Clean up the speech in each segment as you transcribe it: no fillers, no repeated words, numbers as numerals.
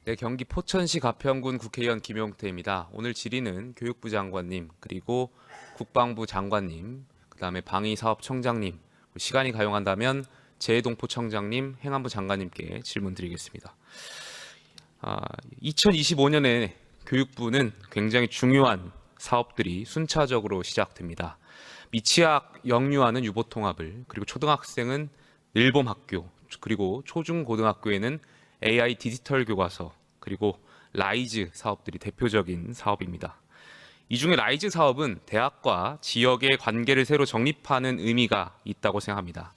네, 경기 포천시 가평군 국회의원 김용태입니다. 오늘 질의는 교육부 장관님, 그리고 국방부 장관님, 그다음에 방위사업청장님, 시간이 가용한다면 재해동포 청장님, 행안부 장관님께 질문 드리겠습니다. 2025년에 교육부는 굉장히 중요한 사업들이 순차적으로 시작됩니다. 미취학 영유아는 유보통합을, 그리고 초등학생은 일범학교, 그리고 초중고등학교에는 AI 디지털 교과서, 그리고 라이즈 사업들이 대표적인 사업입니다. 이 중에 라이즈 사업은 대학과 지역의 관계를 새로 정립하는 의미가 있다고 생각합니다.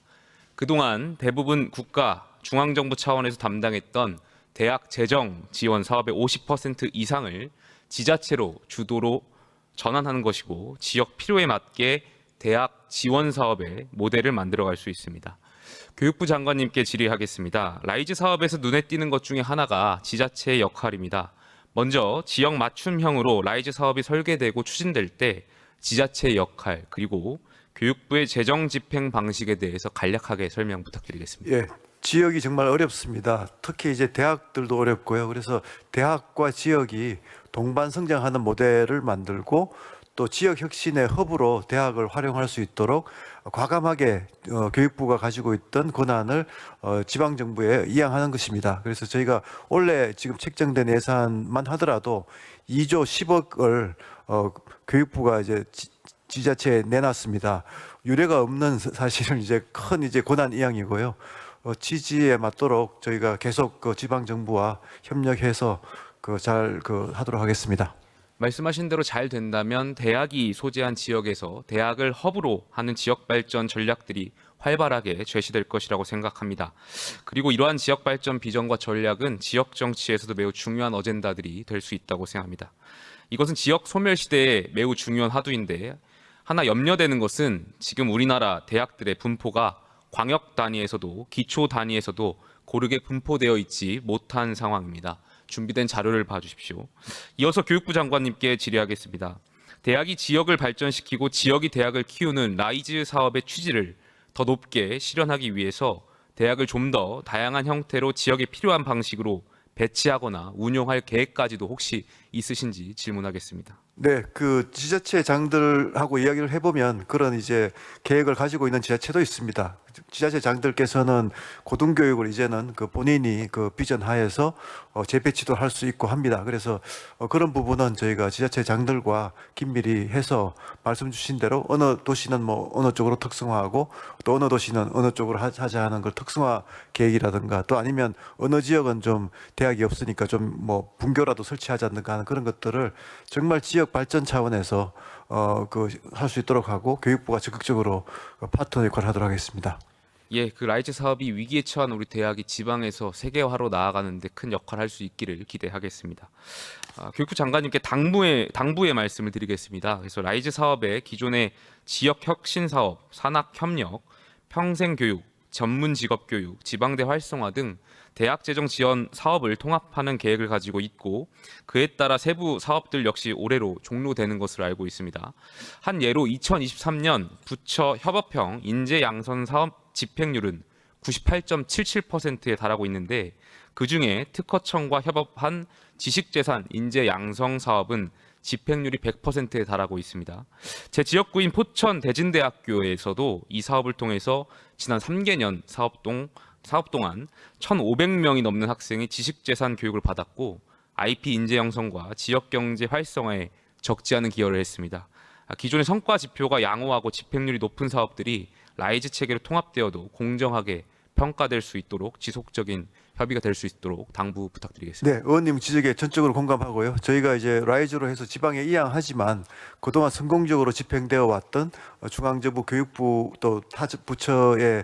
그동안 대부분 국가, 중앙정부 차원에서 담당했던 대학 재정 지원 사업의 50% 이상을 지자체로 주도로 전환하는 것이고, 지역 필요에 맞게 대학 지원 사업의 모델을 만들어갈 수 있습니다. 교육부 장관님께 질의하겠습니다. 라이즈 사업에서 눈에 띄는 것 중에 하나가 지자체의 역할입니다. 먼저 지역 맞춤형으로 라이즈 사업이 설계되고 추진될 때 지자체의 역할, 그리고 교육부의 재정 집행 방식에 대해서 간략하게 설명 부탁드리겠습니다. 예, 지역이 정말 어렵습니다. 특히 이제 대학들도 어렵고요. 그래서 대학과 지역이 동반 성장하는 모델을 만들고 또 지역 혁신의 허브로 대학을 활용할 수 있도록 과감하게 교육부가 가지고 있던 권한을 지방 정부에 이양하는 것입니다. 그래서 저희가 원래 지금 책정된 예산만 하더라도 2조 10억을 교육부가 이제 지자체에 내놨습니다. 유례가 없는 사실은 이제 큰 권한 이양이고요. 지지에 맞도록 저희가 계속 지방 정부와 협력해서 잘 하도록 하겠습니다. 말씀하신 대로 잘 된다면 대학이 소재한 지역에서 대학을 허브로 하는 지역 발전 전략들이 활발하게 제시될 것이라고 생각합니다. 그리고 이러한 지역 발전 비전과 전략은 지역 정치에서도 매우 중요한 어젠다들이 될 수 있다고 생각합니다. 이것은 지역 소멸 시대에 매우 중요한 화두인데, 하나 염려되는 것은 지금 우리나라 대학들의 분포가 광역 단위에서도 기초 단위에서도 고르게 분포되어 있지 못한 상황입니다. 준비된 자료를 봐주십시오. 이어서 교육부 장관님께 질의하겠습니다. 대학이 지역을 발전시키고 지역이 대학을 키우는 라이즈 사업의 취지를 더 높게 실현하기 위해서 대학을 좀 더 다양한 형태로 지역에 필요한 방식으로 배치하거나 운용할 계획까지도 혹시 있으신지 질문하겠습니다. 네, 지자체장들하고 이야기를 해보면 그런 계획을 가지고 있는 지자체도 있습니다. 지자체장들께서는 고등교육을 이제는 본인이 비전 하에서 재배치도 할 수 있고 합니다. 그래서 그런 부분은 저희가 지자체장들과 긴밀히 해서 말씀 주신 대로 어느 도시는 어느 쪽으로 특성화하고 또 어느 도시는 어느 쪽으로 하자 하는 걸 특성화 계획이라든가, 또 아니면 어느 지역은 좀 대학이 없으니까 좀 분교라도 설치하자든가 하는 그런 것들을 정말 지역 발전 차원에서 할 수 있도록 하고 교육부가 적극적으로 파트너 역할을 하도록 하겠습니다. 예, 그 라이즈 사업이 위기에 처한 우리 대학이 지방에서 세계화로 나아가는데 큰 역할을 할 수 있기를 기대하겠습니다. 교육부 장관님께 당부의 말씀을 드리겠습니다. 그래서 라이즈 사업의 기존의 지역 혁신 사업, 산학 협력, 평생 교육, 전문 직업 교육, 지방대 활성화 등 대학 재정 지원 사업을 통합하는 계획을 가지고 있고, 그에 따라 세부 사업들 역시 올해로 종료되는 것으로 알고 있습니다. 한 예로 2023년 부처 협업형 인재 양성 사업 집행률은 98.77%에 달하고 있는데, 그중에 특허청과 협업한 지식재산 인재 양성 사업은 집행률이 100%에 달하고 있습니다. 제 지역구인 포천 대진대학교에서도 이 사업을 통해서 지난 3개년 사업 동안 1,500명이 넘는 학생이 지식재산 교육을 받았고, IP 인재 형성과 지역경제 활성화에 적지 않은 기여를 했습니다. 기존의 성과 지표가 양호하고 집행률이 높은 사업들이 라이즈 체계로 통합되어도 공정하게 평가될 수 있도록 지속적인 협의가 될 수 있도록 당부 부탁드리겠습니다. 네, 의원님 지적에 전적으로 공감하고요. 저희가 라이즈로 해서 지방에 이양하지만 그동안 성공적으로 집행되어 왔던 중앙정부 교육부 또 타 부처의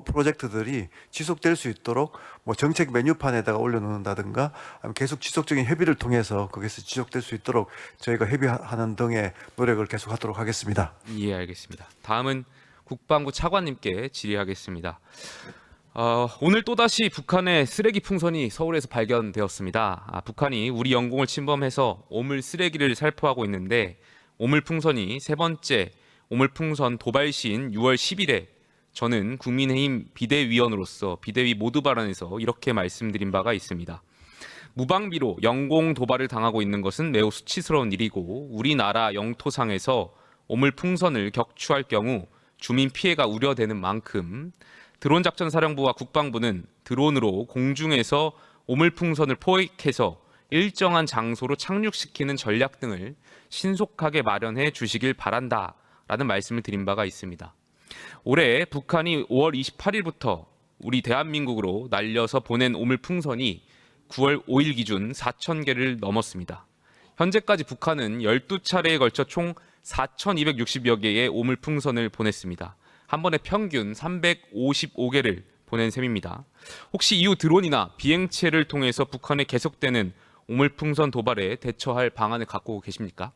프로젝트들이 지속될 수 있도록 정책 메뉴판에다가 올려놓는다든가 계속 지속적인 협의를 통해서 거기서 지속될 수 있도록 저희가 협의하는 등의 노력을 계속하도록 하겠습니다. 예, 알겠습니다. 다음은 국방부 차관님께 질의하겠습니다. 오늘 또다시 북한의 쓰레기 풍선이 서울에서 발견되었습니다. 북한이 우리 영공을 침범해서 오물 쓰레기를 살포하고 있는데, 오물 풍선이 세 번째 오물 풍선 도발 시인 6월 10일에 저는 국민의힘 비대위원으로서 비대위 모두 발언에서 이렇게 말씀드린 바가 있습니다. 무방비로 영공 도발을 당하고 있는 것은 매우 수치스러운 일이고 우리나라 영토상에서 오물풍선을 격추할 경우 주민 피해가 우려되는 만큼 드론 작전 사령부와 국방부는 드론으로 공중에서 오물풍선을 포획해서 일정한 장소로 착륙시키는 전략 등을 신속하게 마련해 주시길 바란다라는 말씀을 드린 바가 있습니다. 올해 북한이 5월 28일부터 우리 대한민국으로 날려서 보낸 오물풍선이 9월 5일 기준 4,000개를 넘었습니다. 현재까지 북한은 12차례에 걸쳐 총 4,260여 개의 오물풍선을 보냈습니다. 한 번에 평균 355개를 보낸 셈입니다. 혹시 이후 드론이나 비행체를 통해서 북한에 계속되는 오물풍선 도발에 대처할 방안을 갖고 계십니까?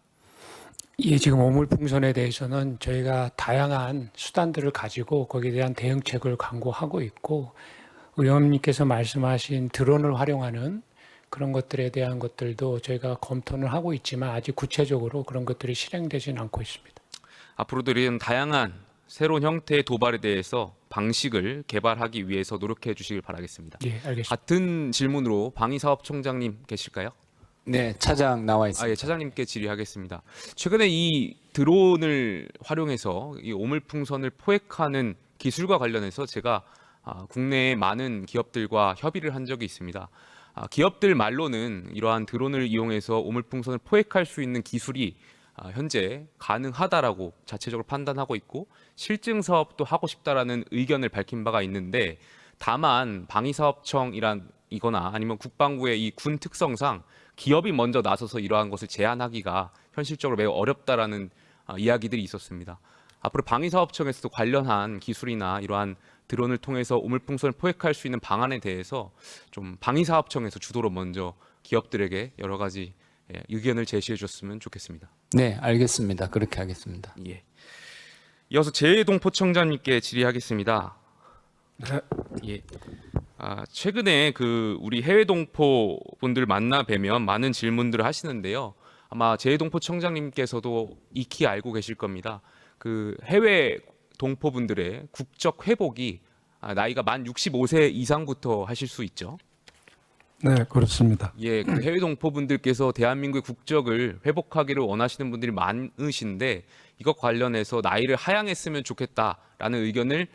예, 지금 오물풍선에 대해서는 저희가 다양한 수단들을 가지고 거기에 대한 대응책을 강구하고 있고 의원님께서 말씀하신 드론을 활용하는 그런 것들에 대한 것들도 저희가 검토를 하고 있지만 아직 구체적으로 그런 것들이 실행되지는 않고 있습니다. 앞으로도 이런 다양한 새로운 형태의 도발에 대해서 방식을 개발하기 위해서 노력해 주시길 바라겠습니다. 예, 알겠습니다. 같은 질문으로 방위사업총장님 계실까요? 네, 차장 나와 있습니다. 예, 차장님께 질의하겠습니다. 최근에 이 드론을 활용해서 이 오물풍선을 포획하는 기술과 관련해서 제가 국내의 많은 기업들과 협의를 한 적이 있습니다. 기업들 말로는 이러한 드론을 이용해서 오물풍선을 포획할 수 있는 기술이 현재 가능하다라고 자체적으로 판단하고 있고 실증 사업도 하고 싶다라는 의견을 밝힌 바가 있는데 다만 방위사업청이거나 아니면 국방부의 이 군 특성상 기업이 먼저 나서서 이러한 것을 제한하기가 현실적으로 매우 어렵다라는 이야기들이 있었습니다. 앞으로 방위사업청에서도 관련한 기술이나 이러한 드론을 통해서 오물풍선을 포획할 수 있는 방안에 대해서 좀 방위사업청에서 주도로 먼저 기업들에게 여러 가지 의견을 제시해 줬으면 좋겠습니다. 네, 알겠습니다. 그렇게 하겠습니다. 예. 이어서 재동포청장님께 질의하겠습니다. 네. 예. 최근에 우리 해외 동포 분들 만나 뵈면 많은 질문들을 하시는데요. 아마 재동포청장님께서도 익히 알고 계실 겁니다. 해외 동포 분들의 국적 회복이 나이가 만 65세 이상부터 하실 수 있죠. 네, 그렇습니다. 예, 해외 동포분들께서 대한민국의 국적을 회복하기를 원하시는 분들이 많으신데 이것 관련해서 나이를 하향했으면 좋겠다라는 의견을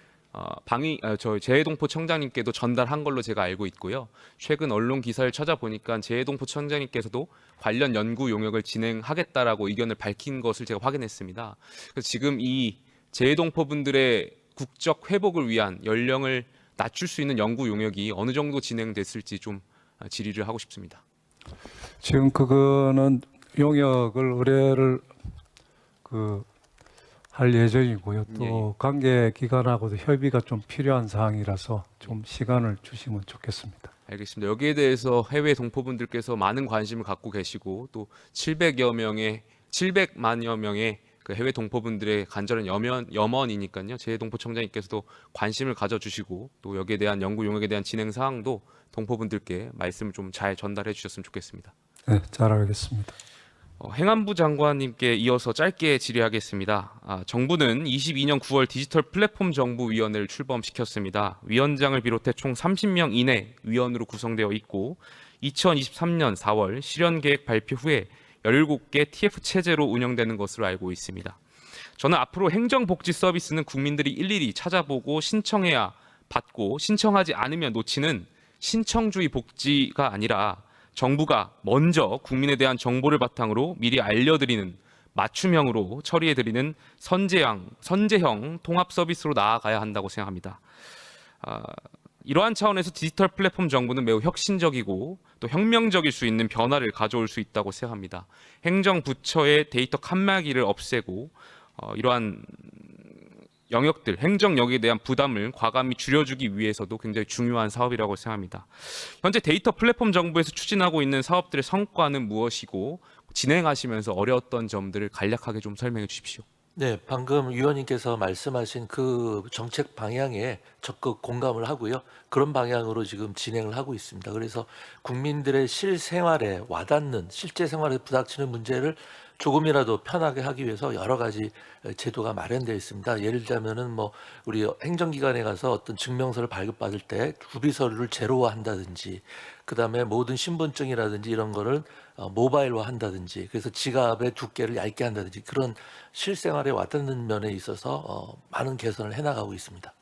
재해동포 청장님께도 전달한 걸로 제가 알고 있고요. 최근 언론 기사를 찾아보니까 재해동포 청장님께서도 관련 연구 용역을 진행하겠다라고 의견을 밝힌 것을 제가 확인했습니다. 그래서 지금 이 재해동포분들의 국적 회복을 위한 연령을 낮출 수 있는 연구 용역이 어느 정도 진행됐을지 좀 질의를 하고 싶습니다. 지금 그거는 용역을 의뢰를 할 예정이고요. 또 관계 기관하고도 협의가 좀 필요한 사항이라서 좀 시간을 주시면 좋겠습니다. 알겠습니다. 여기에 대해서 해외 동포분들께서 많은 관심을 갖고 계시고 또 700만여 명의 해외 동포분들의 간절한 염원이니까요. 재해동포청장님께서도 관심을 가져주시고 또 여기에 대한 연구 용역에 대한 진행 사항도 동포분들께 말씀을 좀 잘 전달해 주셨으면 좋겠습니다. 네, 잘 알겠습니다. 행안부 장관님께 이어서 짧게 질의하겠습니다. 정부는 22년 9월 디지털 플랫폼 정부위원회를 출범시켰습니다. 위원장을 비롯해 총 30명 이내 위원으로 구성되어 있고 2023년 4월 실현계획 발표 후에 17개 TF 체제로 운영되는 것으로 알고 있습니다. 저는 앞으로 행정복지 서비스는 국민들이 일일이 찾아보고 신청해야 받고 신청하지 않으면 놓치는 신청주의 복지가 아니라 정부가 먼저 국민에 대한 정보를 바탕으로 미리 알려드리는 맞춤형으로 처리해드리는 선제형 통합 서비스로 나아가야 한다고 생각합니다. 이러한 차원에서 디지털 플랫폼 정부는 매우 혁신적이고 또 혁명적일 수 있는 변화를 가져올 수 있다고 생각합니다. 행정부처의 데이터 칸막이를 없애고 이러한 영역들, 행정력에 대한 부담을 과감히 줄여주기 위해서도 굉장히 중요한 사업이라고 생각합니다. 현재 데이터 플랫폼 정부에서 추진하고 있는 사업들의 성과는 무엇이고 진행하시면서 어려웠던 점들을 간략하게 좀 설명해 주십시오. 네, 방금 위원님께서 말씀하신 그 정책 방향에 적극 공감을 하고요. 그런 방향으로 지금 진행을 하고 있습니다. 그래서 국민들의 실생활에 와닿는 실제 생활에 부닥치는 문제를 조금이라도 편하게 하기 위해서 여러 가지 제도가 마련되어 있습니다. 예를 들자면은 뭐 우리 행정기관에 가서 어떤 증명서를 발급받을 때 구비서류를 제로화한다든지, 그다음에 모든 신분증이라든지 이런 거를 모바일화한다든지, 그래서 지갑의 두께를 얇게 한다든지, 그런 실생활에 와닿는 면에 있어서 많은 개선을 해나가고 있습니다.